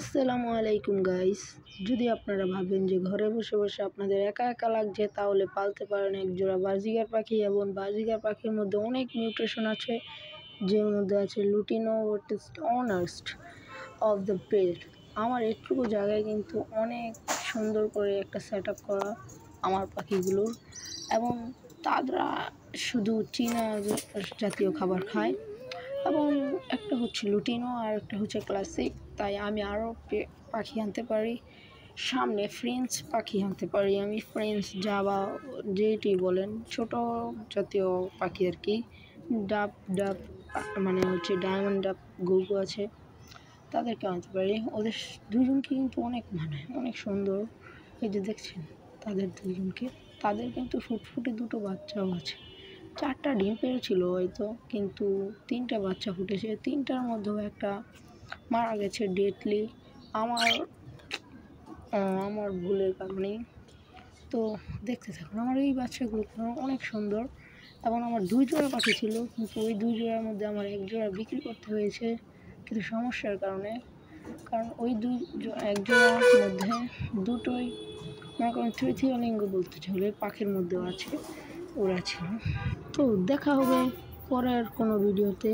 আসসালামু আলাইকুম গাইস। যদি আপনারা ভাবেন যে ঘরে বসে বসে আপনাদের একা একা লাগছে, তাহলে পালতে পারেন এক জোড়া বাজিগার পাখি। এবং বাজিগার পাখির মধ্যে অনেক নিউট্রিশন আছে, যের মধ্যে আছে লুটিনো অনার্সড অফ দ্য পেট। আমার এটুকু জায়গায় কিন্তু অনেক সুন্দর করে একটা সেট আপ করা আমার পাখিগুলোর, এবং তারা শুধু চীনা জাতীয় খাবার খায়, এবং একটা হচ্ছে লুটিনো আর একটা হচ্ছে ক্লাসিক। তাই আমি আরও পাখি আনতে পারি, সামনে ফ্রেঞ্চ পাখি আনতে পারি। আমি ফ্রেঞ্চ জাবা যেটি বলেন, ছোট জাতীয় পাখি আর কি। ডাব ডাব মানে হচ্ছে ডায়মন্ড ডাব গুগু আছে, তাদেরকে আনতে পারি। ওদের দুজনকে কিন্তু অনেক মানায়, অনেক সুন্দর। এই যে দেখছেন তাদের দুজনকে, তাদের কিন্তু ফুটফুটে দুটো বাচ্চাও আছে। 4টা ডিম পেড়েছিল হয়তো, কিন্তু 3টা বাচ্চা ফুটেছে। 3টার মধ্যেও একটা মারা গেছে ডেডলি, আমার ভুলের কারণেই। তো দেখতে থাকুন, আমার এই বাচ্চাগুলো অনেক সুন্দর। এবং আমার 2 জোড়া পাখি ছিল, কিন্তু ওই 2 জোড়ার মধ্যে আমার 1 জোড়া বিক্রি করতে হয়েছে কিছু সমস্যার কারণে। কারণ ওই এক জোড়ার মধ্যে দুটোই মনে করেন তৃতীয় লিঙ্গ বলতে চলে, পাখির মধ্যেও আছে, ওরা ছিল। তো দেখা হবে পরের কোনো ভিডিওতে।